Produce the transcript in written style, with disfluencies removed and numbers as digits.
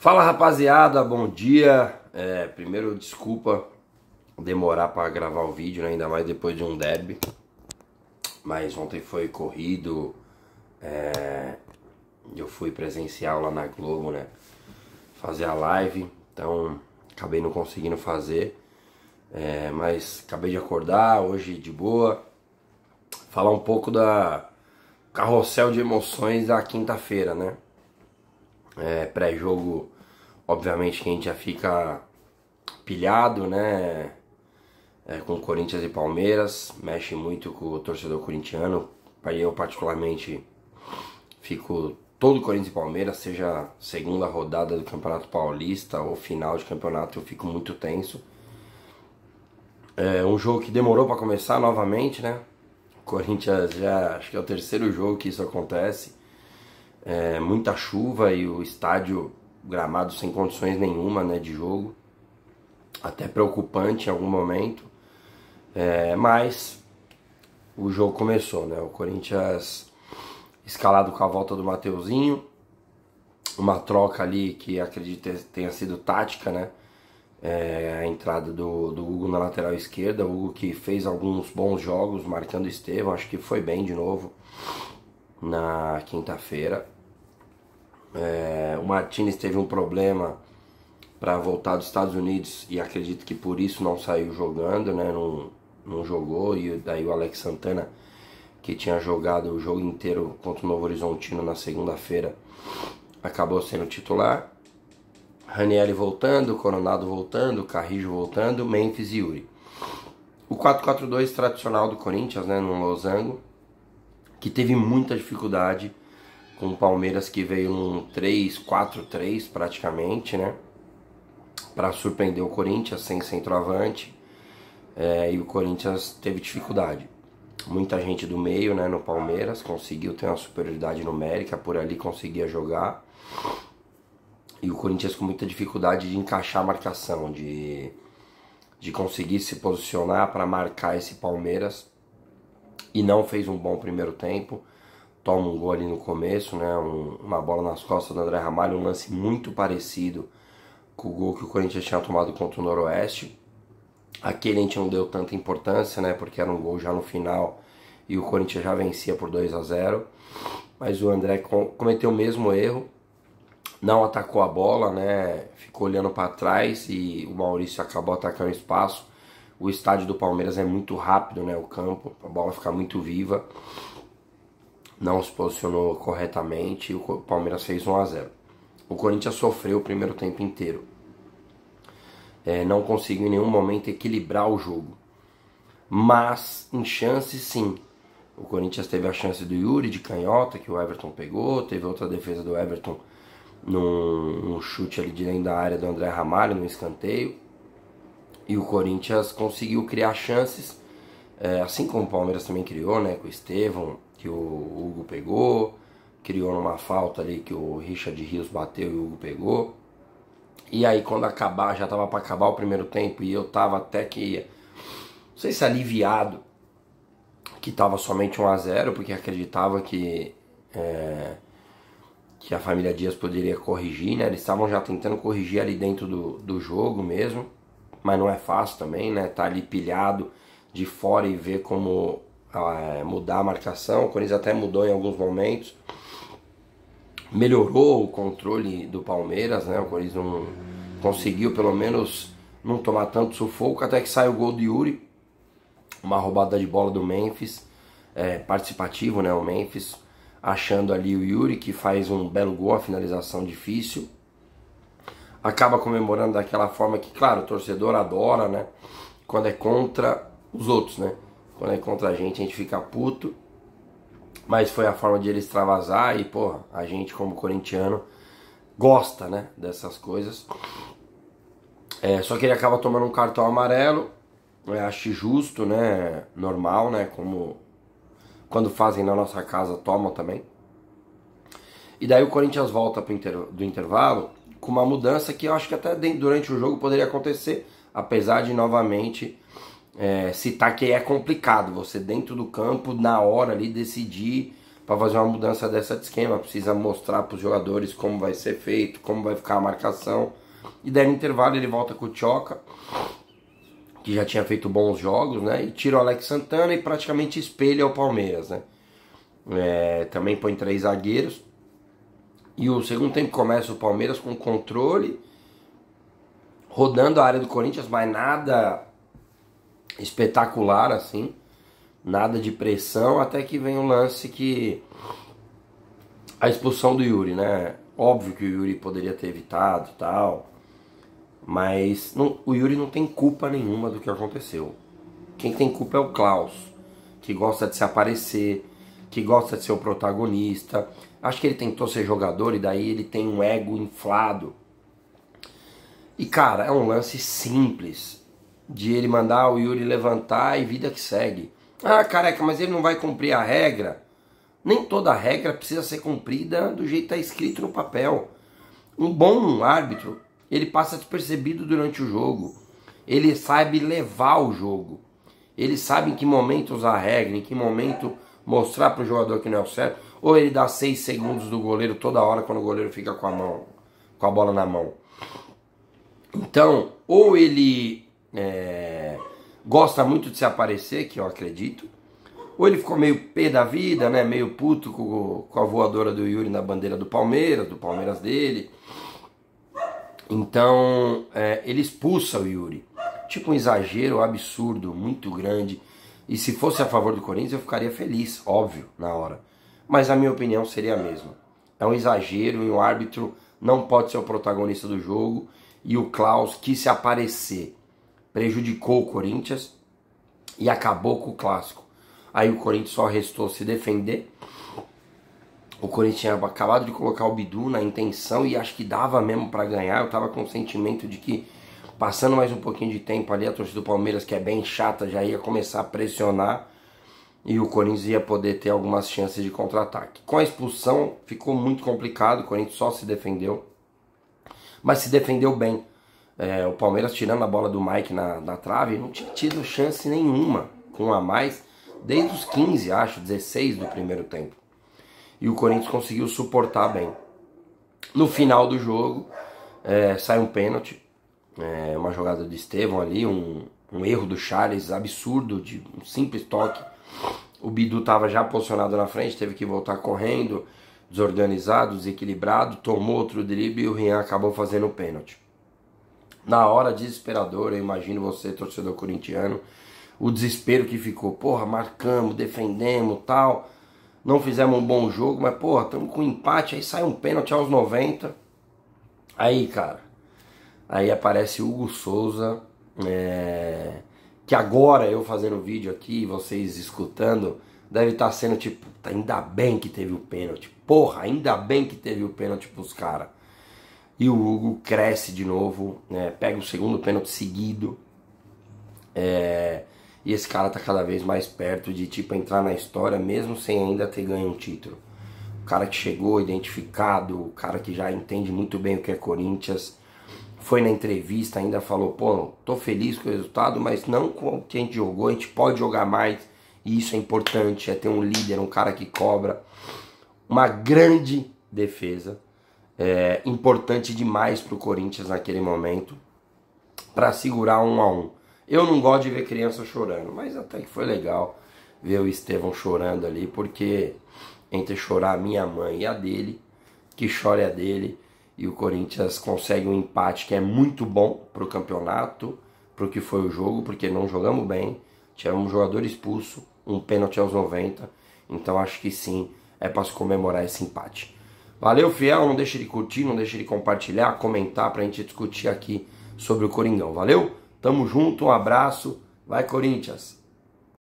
Fala rapaziada, bom dia. Primeiro, desculpa demorar para gravar o vídeo, né? Ainda mais depois de um derby. Mas ontem foi corrido. Eu fui presencial lá na Globo, né? Fazer a live. Então acabei não conseguindo fazer. Mas acabei de acordar hoje de boa. Falar um pouco da carrossel de emoções da quinta-feira, né? Pré-jogo, obviamente que a gente já fica pilhado, né? Com Corinthians e Palmeiras, mexe muito com o torcedor corintiano. Eu particularmente fico todo Corinthians e Palmeiras, seja segunda rodada do Campeonato Paulista ou final de campeonato, eu fico muito tenso. Um jogo que demorou para começar novamente, né? Corinthians já, acho que é o terceiro jogo que isso acontece. Muita chuva e o estádio, gramado sem condições nenhuma, né, de jogo. Até preocupante em algum momento. Mas o jogo começou, né? O Corinthians escalado com a volta do Mateuzinho. Uma troca ali que acredito tenha sido tática, né? A entrada do Hugo na lateral esquerda. O Hugo que fez alguns bons jogos, marcando o Estevão. Acho que foi bem de novo na quinta-feira. O Martínez teve um problema para voltar dos Estados Unidos e acredito que por isso não saiu jogando, né? Não jogou, e daí o Alex Santana, que tinha jogado o jogo inteiro contra o Novo Horizontino na segunda-feira, acabou sendo titular. Ranieri voltando, Coronado voltando, Carrijo voltando, Memphis e Yuri. O 4-4-2 tradicional do Corinthians, né, no losango, que teve muita dificuldade com o Palmeiras, que veio num 3-4-3 praticamente, né, para surpreender o Corinthians sem centroavante. E o Corinthians teve dificuldade. Muita gente do meio, né, no Palmeiras conseguiu ter uma superioridade numérica, por ali conseguia jogar. E o Corinthians com muita dificuldade de encaixar a marcação, de conseguir se posicionar para marcar esse Palmeiras. E não fez um bom primeiro tempo. Toma um gol ali no começo, né, uma bola nas costas do André Ramalho, um lance muito parecido com o gol que o Corinthians tinha tomado contra o Noroeste. Aquele a gente não deu tanta importância, né, porque era um gol já no final e o Corinthians já vencia por 2-0. Mas o André cometeu o mesmo erro, não atacou a bola, né, ficou olhando para trás e o Maurício acabou atacando o espaço. O estádio do Palmeiras é muito rápido, né, o campo, a bola fica muito viva. Não se posicionou corretamente e o Palmeiras fez 1-0. O Corinthians sofreu o primeiro tempo inteiro. Não conseguiu em nenhum momento equilibrar o jogo. Mas em chances sim. O Corinthians teve a chance do Yuri de canhota, que o Everton pegou. Teve outra defesa do Everton num chute ali de dentro da área do André Ramalho, no escanteio. E o Corinthians conseguiu criar chances, assim como o Palmeiras também criou, né, com o Estevão, que o Hugo pegou. Criou numa falta ali que o Richard Rios bateu e o Hugo pegou. E aí quando acabar, já tava para acabar o primeiro tempo e eu tava até que, não sei se aliviado, que tava somente 1-0, porque acreditava que a família Dias poderia corrigir, né? Eles estavam já tentando corrigir ali dentro do jogo mesmo, mas não é fácil também, né? Tá ali pilhado de fora e ver como mudar a marcação. O Corinthians até mudou em alguns momentos. Melhorou o controle do Palmeiras, né? O Corinthians não conseguiu, pelo menos, não tomar tanto sufoco, até que sai o gol do Yuri. Uma roubada de bola do Memphis, participativo, né? O Memphis achando ali o Yuri, que faz um belo gol, a finalização difícil. Acaba comemorando daquela forma que, claro, o torcedor adora, né? Quando é contra os outros, né? Quando é contra a gente fica puto. Mas foi a forma de ele extravasar e, pô, a gente como corintiano gosta, né, dessas coisas. Só que ele acaba tomando um cartão amarelo, acho justo, né, normal, né, como quando fazem na nossa casa tomam também. E daí o Corinthians volta do intervalo com uma mudança que eu acho que até durante o jogo poderia acontecer, apesar de novamente citar que é complicado você dentro do campo, na hora ali, decidir para fazer uma mudança dessa de esquema, precisa mostrar para os jogadores como vai ser feito, como vai ficar a marcação. E daí no intervalo ele volta com o Tchoca, que já tinha feito bons jogos, né? E tira o Alex Santana e praticamente espelha o Palmeiras, né? Também põe 3 zagueiros. E o segundo tempo começa o Palmeiras com controle, rodando a área do Corinthians, mas nada espetacular assim, nada de pressão, até que vem um lance que... a expulsão do Yuri, né? Óbvio que o Yuri poderia ter evitado e tal, mas o Yuri não tem culpa nenhuma do que aconteceu. Quem tem culpa é o Klaus, que gosta de se aparecer, que gosta de ser o protagonista. Acho que ele tentou ser jogador e daí ele tem um ego inflado. E cara, é um lance simples de ele mandar o Yuri levantar e vida que segue. Ah, careca, mas ele não vai cumprir a regra. Nem toda regra precisa ser cumprida do jeito que está escrito no papel. Um bom árbitro, ele passa despercebido durante o jogo. Ele sabe levar o jogo. Ele sabe em que momento usar a regra, em que momento mostrar para o jogador que não é o certo. Ou ele dá 6 segundos do goleiro toda hora quando o goleiro fica com a bola na mão. Então, ou ele gosta muito de se aparecer, que eu acredito, ou ele ficou meio pé da vida, né? Meio puto com a voadora do Yuri na bandeira do Palmeiras dele. Então, ele expulsa o Yuri. Tipo um exagero absurdo, muito grande. E se fosse a favor do Corinthians, eu ficaria feliz, óbvio, na hora. Mas a minha opinião seria a mesma. É um exagero e o árbitro não pode ser o protagonista do jogo. E o Klaus quis se aparecer. Prejudicou o Corinthians e acabou com o clássico. Aí o Corinthians só restou se defender. O Corinthians tinha acabado de colocar o Bidu na intenção e acho que dava mesmo para ganhar. Eu tava com o sentimento de que, passando mais um pouquinho de tempo ali, a torcida do Palmeiras, que é bem chata, já ia começar a pressionar e o Corinthians ia poder ter algumas chances de contra-ataque. Com a expulsão ficou muito complicado, o Corinthians só se defendeu, mas se defendeu bem. O Palmeiras, tirando a bola do Mike na trave, não tinha tido chance nenhuma com a mais, desde os 15, acho, 16 do primeiro tempo. E o Corinthians conseguiu suportar bem. No final do jogo, sai um pênalti, uma jogada do Estevão ali, um erro do Charles absurdo, de um simples toque. O Bidu estava já posicionado na frente, teve que voltar correndo, desorganizado, desequilibrado, tomou outro drible e o Rian acabou fazendo o pênalti. Na hora, desesperador, eu imagino você, torcedor corintiano, o desespero que ficou. Porra, marcamos, defendemos, tal, não fizemos um bom jogo, mas porra, estamos com empate, aí sai um pênalti aos 90. Aí, cara, aí aparece o Hugo Souza, que agora eu fazendo vídeo aqui, vocês escutando, deve estar sendo tipo, ainda bem que teve o pênalti. Porra, ainda bem que teve o pênalti pros caras. E o Hugo cresce de novo, pega o segundo pênalti seguido. E esse cara tá cada vez mais perto de tipo entrar na história, mesmo sem ainda ter ganho um título. O cara que chegou identificado, o cara que já entende muito bem o que é Corinthians. Foi na entrevista, ainda falou, pô, tô feliz com o resultado, mas não com o que a gente jogou, a gente pode jogar mais. E isso é importante, é ter um líder, um cara que cobra. Uma grande defesa. Importante demais pro Corinthians naquele momento, para segurar 1-1. Eu não gosto de ver criança chorando, mas até que foi legal ver o Estevão chorando ali, porque entre chorar a minha mãe e a dele, que chora é a dele, e o Corinthians consegue um empate que é muito bom pro campeonato, pro que foi o jogo, porque não jogamos bem, tivemos um jogador expulso, um pênalti aos 90, então acho que sim, é para se comemorar esse empate. Valeu, fiel, não deixe de curtir, não deixe de compartilhar, comentar pra gente discutir aqui sobre o Coringão, valeu? Tamo junto, um abraço, vai Corinthians!